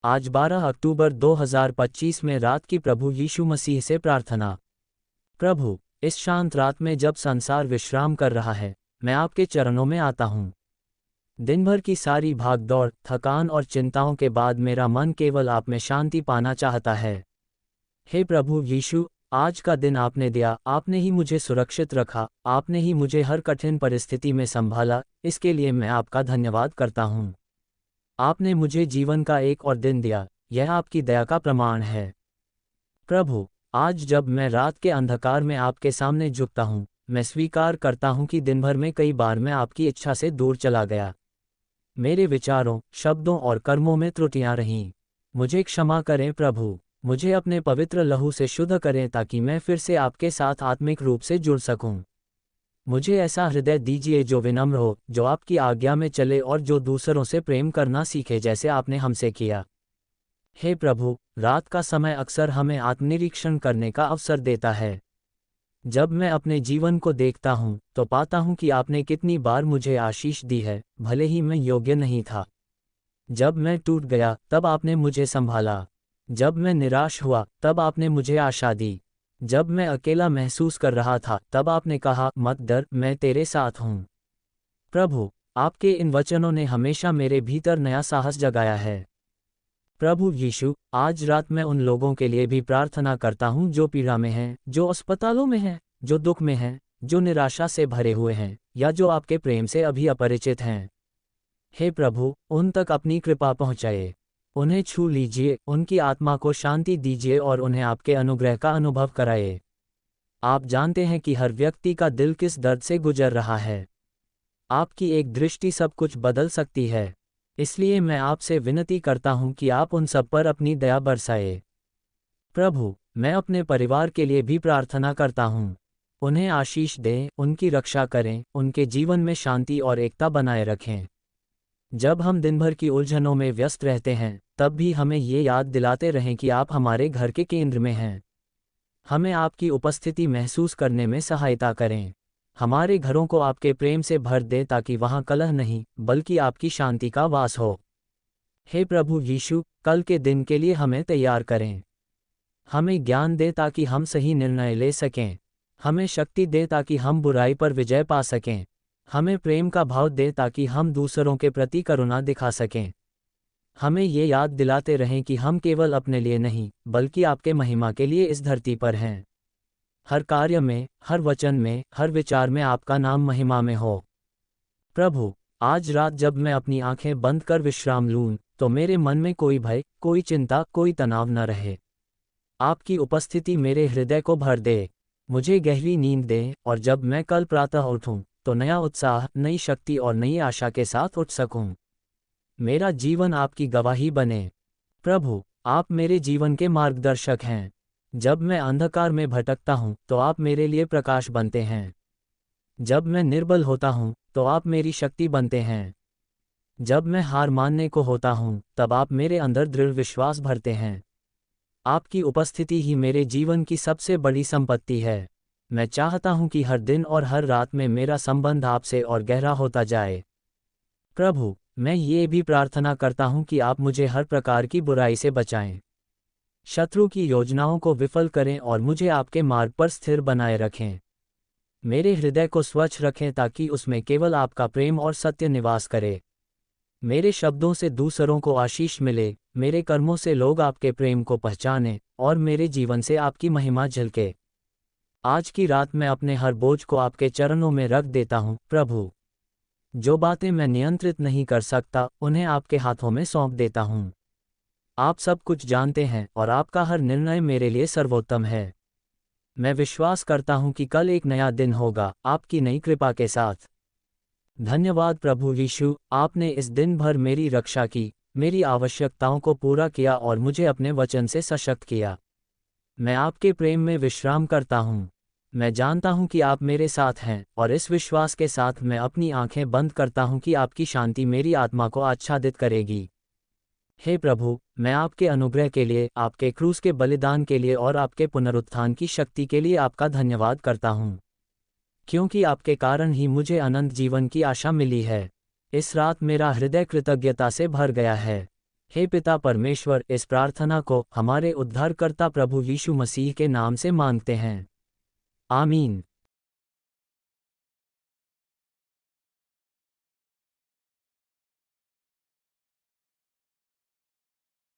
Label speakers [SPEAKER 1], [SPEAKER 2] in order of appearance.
[SPEAKER 1] आज 12 अक्टूबर 2025 में रात की प्रभु यीशु मसीह से प्रार्थना। प्रभु, इस शांत रात में जब संसार विश्राम कर रहा है, मैं आपके चरणों में आता हूँ। दिन भर की सारी भागदौड़, थकान और चिंताओं के बाद मेरा मन केवल आप में शांति पाना चाहता है। हे प्रभु यीशु, आज का दिन आपने दिया, आपने ही मुझे सुरक्षित रखा, आपने ही मुझे हर कठिन परिस्थिति में संभाला, इसके लिए मैं आपका धन्यवाद करता हूँ। आपने मुझे जीवन का एक और दिन दिया, यह आपकी दया का प्रमाण है। प्रभु, आज जब मैं रात के अंधकार में आपके सामने झुकता हूँ, मैं स्वीकार करता हूँ कि दिन भर में कई बार मैं आपकी इच्छा से दूर चला गया। मेरे विचारों, शब्दों और कर्मों में त्रुटियां रहीं। मुझे क्षमा करें प्रभु, मुझे अपने पवित्र लहू से शुद्ध करें ताकि मैं फिर से आपके साथ आत्मिक रूप से जुड़ सकूं। मुझे ऐसा हृदय दीजिए जो विनम्र हो, जो आपकी आज्ञा में चले और जो दूसरों से प्रेम करना सीखे जैसे आपने हमसे किया। हे प्रभु, रात का समय अक्सर हमें आत्मनिरीक्षण करने का अवसर देता है। जब मैं अपने जीवन को देखता हूँ तो पाता हूँ कि आपने कितनी बार मुझे आशीष दी है, भले ही मैं योग्य नहीं था। जब मैं टूट गया तब आपने मुझे संभाला। जब मैं निराश हुआ तब आपने मुझे आशा दी। जब मैं अकेला महसूस कर रहा था तब आपने कहा, मत डर, मैं तेरे साथ हूँ। प्रभु, आपके इन वचनों ने हमेशा मेरे भीतर नया साहस जगाया है। प्रभु यीशु, आज रात मैं उन लोगों के लिए भी प्रार्थना करता हूँ जो पीड़ा में हैं, जो अस्पतालों में हैं, जो दुख में हैं, जो निराशा से भरे हुए हैं, या जो आपके प्रेम से अभी अपरिचित हैं। हे प्रभु, उन तक अपनी कृपा पहुँचाए। उन्हें छू लीजिए, उनकी आत्मा को शांति दीजिए और उन्हें आपके अनुग्रह का अनुभव कराए। आप जानते हैं कि हर व्यक्ति का दिल किस दर्द से गुजर रहा है। आपकी एक दृष्टि सब कुछ बदल सकती है, इसलिए मैं आपसे विनती करता हूं कि आप उन सब पर अपनी दया बरसाए। प्रभु, मैं अपने परिवार के लिए भी प्रार्थना करता हूं। उन्हें आशीष दें, उनकी रक्षा करें, उनके जीवन में शांति और एकता बनाए रखें। जब हम दिन भर की उलझनों में व्यस्त रहते हैं, तब भी हमें ये याद दिलाते रहें कि आप हमारे घर के केंद्र में हैं। हमें आपकी उपस्थिति महसूस करने में सहायता करें। हमारे घरों को आपके प्रेम से भर दें ताकि वहाँ कलह नहीं, बल्कि आपकी शांति का वास हो। हे प्रभु यीशु, कल के दिन के लिए हमें तैयार करें। हमें ज्ञान दे ताकि हम सही निर्णय ले सकें। हमें शक्ति दे ताकि हम बुराई पर विजय पा सकें। हमें प्रेम का भाव दे ताकि हम दूसरों के प्रति करुणा दिखा सकें। हमें ये याद दिलाते रहें कि हम केवल अपने लिए नहीं, बल्कि आपके महिमा के लिए इस धरती पर हैं। हर कार्य में, हर वचन में, हर विचार में आपका नाम महिमा में हो। प्रभु, आज रात जब मैं अपनी आंखें बंद कर विश्राम लूं, तो मेरे मन में कोई भय, कोई चिंता, कोई तनाव न रहे। आपकी उपस्थिति मेरे हृदय को भर दे, मुझे गहरी नींद दे, और जब मैं कल प्रातः उठूं, तो नया उत्साह, नई शक्ति और नई आशा के साथ उठ सकूं। मेरा जीवन आपकी गवाही बने। प्रभु, आप मेरे जीवन के मार्गदर्शक हैं। जब मैं अंधकार में भटकता हूँ तो आप मेरे लिए प्रकाश बनते हैं। जब मैं निर्बल होता हूँ तो आप मेरी शक्ति बनते हैं। जब मैं हार मानने को होता हूँ तब आप मेरे अंदर दृढ़ विश्वास भरते हैं। आपकी उपस्थिति ही मेरे जीवन की सबसे बड़ी संपत्ति है। मैं चाहता हूँ कि हर दिन और हर रात में मेरा संबंध आपसे और गहरा होता जाए। प्रभु, मैं ये भी प्रार्थना करता हूँ कि आप मुझे हर प्रकार की बुराई से बचाएं। शत्रु की योजनाओं को विफल करें और मुझे आपके मार्ग पर स्थिर बनाए रखें। मेरे हृदय को स्वच्छ रखें ताकि उसमें केवल आपका प्रेम और सत्य निवास करे। मेरे शब्दों से दूसरों को आशीष मिले, मेरे कर्मों से लोग आपके प्रेम को पहचानें, और मेरे जीवन से आपकी महिमा झलके। आज की रात मैं अपने हर बोझ को आपके चरणों में रख देता हूँ प्रभु। जो बातें मैं नियंत्रित नहीं कर सकता, उन्हें आपके हाथों में सौंप देता हूँ। आप सब कुछ जानते हैं और आपका हर निर्णय मेरे लिए सर्वोत्तम है। मैं विश्वास करता हूँ कि कल एक नया दिन होगा, आपकी नई कृपा के साथ। धन्यवाद प्रभु यीशु, आपने इस दिन भर मेरी रक्षा की, मेरी आवश्यकताओं को पूरा किया और मुझे अपने वचन से सशक्त किया। मैं आपके प्रेम में विश्राम करता हूँ। मैं जानता हूँ कि आप मेरे साथ हैं, और इस विश्वास के साथ मैं अपनी आंखें बंद करता हूँ कि आपकी शांति मेरी आत्मा को आच्छादित करेगी। हे प्रभु, मैं आपके अनुग्रह के लिए, आपके क्रूस के बलिदान के लिए और आपके पुनरुत्थान की शक्ति के लिए आपका धन्यवाद करता हूँ, क्योंकि आपके कारण ही मुझे अनंत जीवन की आशा मिली है। इस रात मेरा हृदय कृतज्ञता से भर गया है। हे पिता परमेश्वर, इस प्रार्थना को हमारे उद्धारकर्ता प्रभु यीशु मसीह के नाम से मांगते हैं। आमीन।